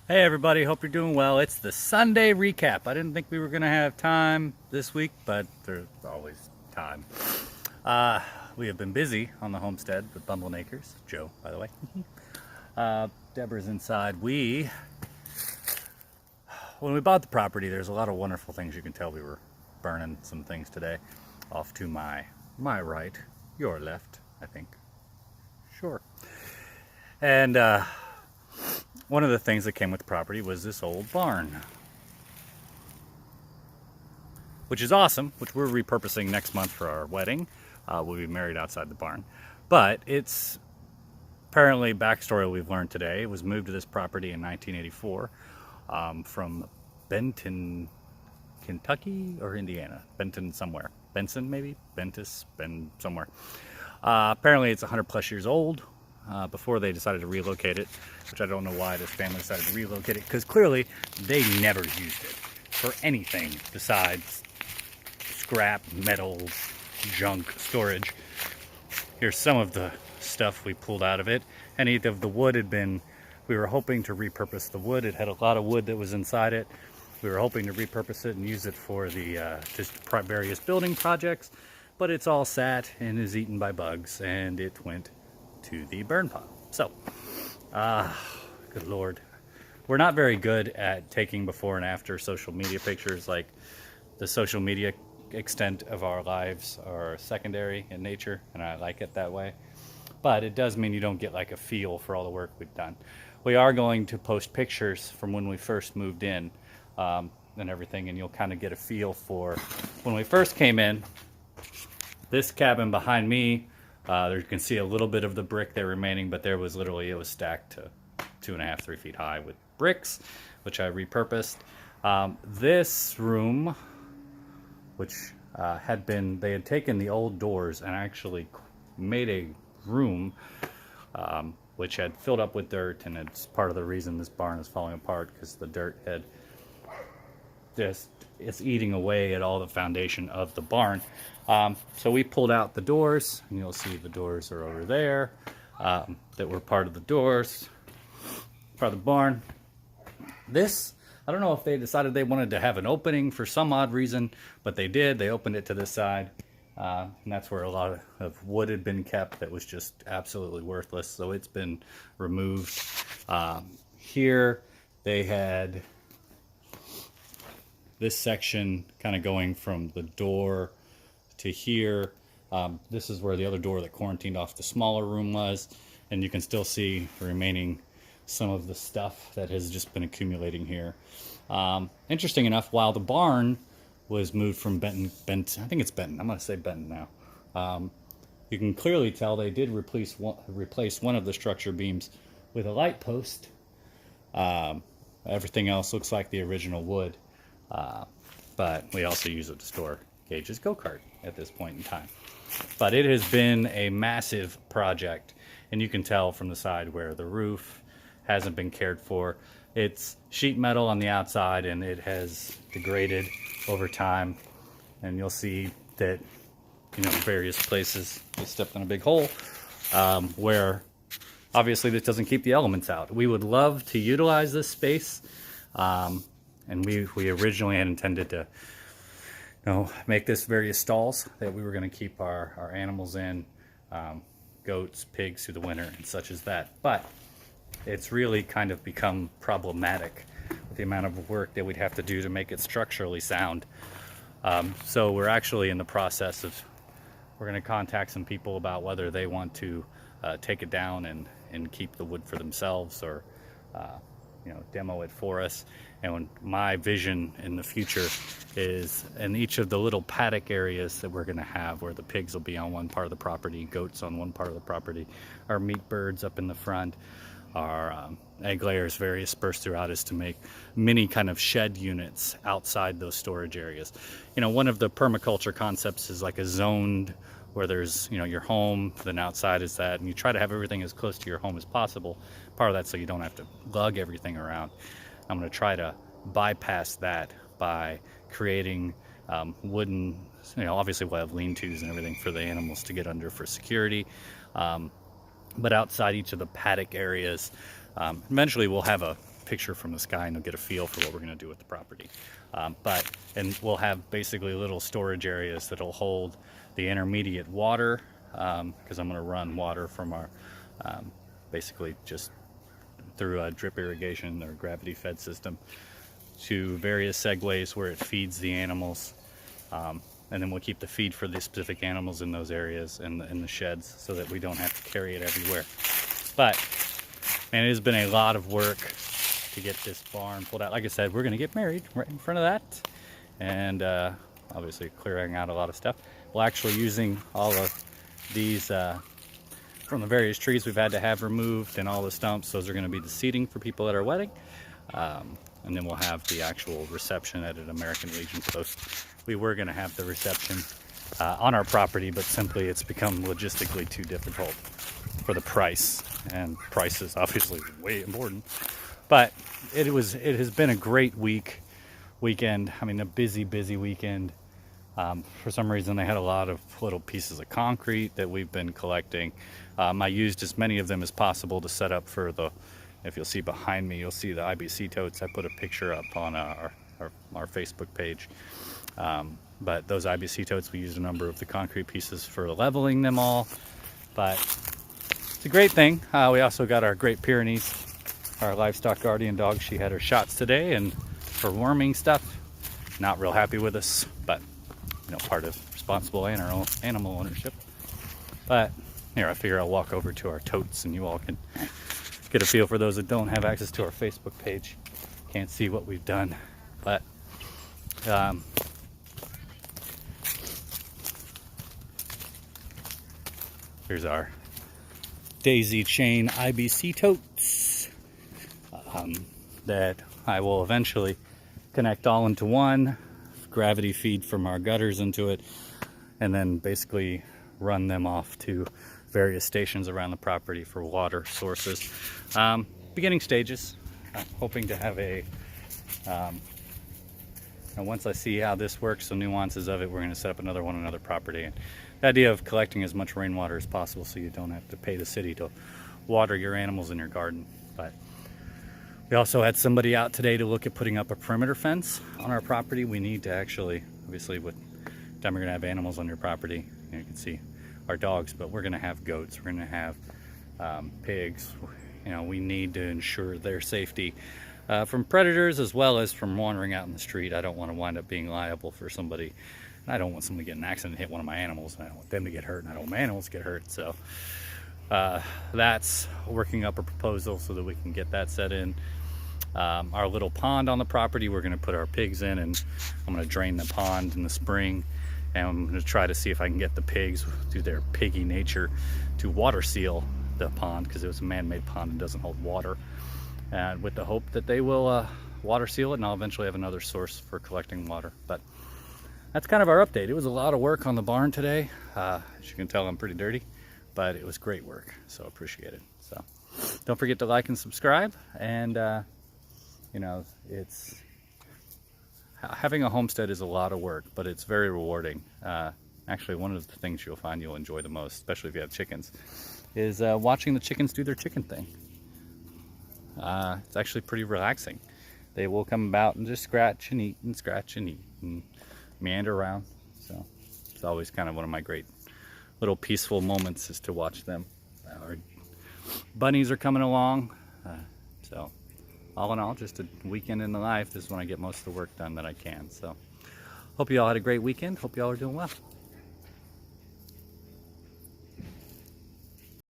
Hey everybody, hope you're doing well. It's the Sunday recap. I didn't think we were going to have time this week, but there's always time. Uh, we have been busy on the homestead with Bumble and Acres. Joe, by the way. Deborah's inside. When we bought the property, there's a lot of wonderful things. You can tell we were burning some things today. Off to my right, your left, I think. Sure. And one of the things that came with the property was this old barn, which is awesome, which we're repurposing next month for our wedding. We'll be married outside the barn. But it's apparently, backstory we've learned today, it was moved to this property in 1984 from Benton, Kentucky or Indiana. Benton somewhere. Benson maybe? Bentus? Ben somewhere. Apparently it's 100 plus years old. Before they decided to relocate it, which I don't know why this family decided to relocate it, because clearly they never used it for anything besides scrap, metal, junk storage. Here's some of the stuff we pulled out of it. Any of the wood had been, we were hoping to repurpose the wood. It had a lot of wood that was inside it. We were hoping to repurpose it and use it for the just various building projects, but it's all sat and is eaten by bugs, and it went to the burn pile. So, good Lord. We're not very good at taking before and after social media pictures. Like, the social media extent of our lives are secondary in nature, and I like it that way. But it does mean you don't get like a feel for all the work we've done. We are going to post pictures from when we first moved in and everything, and you'll kind of get a feel for when we first came in. This cabin behind me, there you can see a little bit of the brick there remaining, but there was literally, it was stacked to 2.5, 3 feet high with bricks, which I repurposed. This room, which they had taken the old doors and actually made a room which had filled up with dirt, and it's part of the reason this barn is falling apart, because the dirt had it's eating away at all the foundation of the barn. So we pulled out the doors, and you'll see the doors are over there that were part of the doors, part of the barn. This, I don't know if they decided they wanted to have an opening for some odd reason, but they did. They opened it to this side, and that's where a lot of wood had been kept that was just absolutely worthless, so it's been removed. Here they had this section kind of going from the door to here. This is where the other door that quarantined off the smaller room was, and you can still see remaining some of the stuff that has just been accumulating here. Interesting enough, while the barn was moved from Benton, I think it's Benton, I'm going to say Benton now. You can clearly tell they did replace one of the structure beams with a light post. Everything else looks like the original wood. But we also use it to store Gage's go-kart at this point in time. But it has been a massive project, and you can tell from the side where the roof hasn't been cared for. It's sheet metal on the outside, and it has degraded over time, and you'll see that, various places we stepped in a big hole where obviously this doesn't keep the elements out. We would love to utilize this space, and we originally had intended to make this various stalls that we were going to keep our animals in, goats, pigs through the winter and such as that. But it's really kind of become problematic with the amount of work that we'd have to do to make it structurally sound. So we're actually in the process of, we're going to contact some people about whether they want to take it down and keep the wood for themselves, or demo it for us. And my vision in the future is in each of the little paddock areas that we're going to have, where the pigs will be on one part of the property, goats on one part of the property, our meat birds up in the front, our egg layers various dispersed throughout, is to make mini kind of shed units outside those storage areas. One of the permaculture concepts is like a zoned, where there's your home, then outside is that, and you try to have everything as close to your home as possible. Part of that so you don't have to lug everything around. I'm going to try to bypass that by creating wooden, obviously we'll have lean-tos and everything for the animals to get under for security, but outside each of the paddock areas, eventually we'll have a picture from the sky and you'll get a feel for what we're going to do with the property. And we'll have basically little storage areas that'll hold the intermediate water, because I'm going to run water from our, basically just through a drip irrigation or gravity fed system to various segways where it feeds the animals. And then we'll keep the feed for the specific animals in those areas and in the sheds so that we don't have to carry it everywhere. But man, it has been a lot of work to get this barn pulled out. Like I said, we're going to get married right in front of that, and obviously clearing out a lot of stuff. We're actually using all of these from the various trees we've had to have removed and all the stumps. Those are going to be the seating for people at our wedding. And then we'll have the actual reception at an American Legion post. We were going to have the reception on our property, but simply it's become logistically too difficult for the price, and price is obviously way important. But it has been a great weekend. I mean, a busy weekend. For some reason, they had a lot of little pieces of concrete that we've been collecting. I used as many of them as possible to set up for the, if you'll see behind me, you'll see the IBC totes. I put a picture up on our Facebook page. But those IBC totes, we used a number of the concrete pieces for leveling them all. But it's a great thing. We also got our Great Pyrenees, our livestock guardian dog. She had her shots today, and for worming stuff, not real happy with us, but you know, part of responsible animal ownership. But here, I figure I'll walk over to our totes and you all can get a feel for those that don't have access to our Facebook page. Can't see what we've done, but here's our daisy chain IBC totes that I will eventually connect all into one, gravity feed from our gutters into it, and then basically run them off to various stations around the property for water sources. Beginning stages. I'm hoping to have a and once I see how this works, the nuances of it, we're going to set up another one on another property. And the idea of collecting as much rainwater as possible so you don't have to pay the city to water your animals in your garden. But we also had somebody out today to look at putting up a perimeter fence on our property. We need to actually, obviously with time we're going to have animals on your property. You can see our dogs, but we're going to have goats, we're going to have pigs. You know, we need to ensure their safety from predators as well as from wandering out in the street. I don't want to wind up being liable for somebody. I don't want somebody to get in an accident and hit one of my animals, and I don't want them to get hurt, and I don't want my animals to get hurt. So that's working up a proposal so that we can get that set in. Our little pond on the property, we're going to put our pigs in, and I'm going to drain the pond in the spring, and I'm going to try to see if I can get the pigs, through their piggy nature, to water seal the pond, because it was a man-made pond and doesn't hold water, and with the hope that they will water seal it, and I'll eventually have another source for collecting water. But that's kind of our update. It was a lot of work on the barn today. As you can tell, I'm pretty dirty, but it was great work, so appreciate it. So don't forget to like and subscribe, and you know, it's having a homestead is a lot of work, but it's very rewarding. Actually, one of the things you'll find you'll enjoy the most, especially if you have chickens, is watching the chickens do their chicken thing. It's actually pretty relaxing. They will come about and just scratch and eat and scratch and eat and meander around. So it's always kind of one of my great little peaceful moments is to watch them. Our bunnies are coming along. So all in all, just a weekend in the life. This is when I get most of the work done that I can. So hope you all had a great weekend. Hope you all are doing well.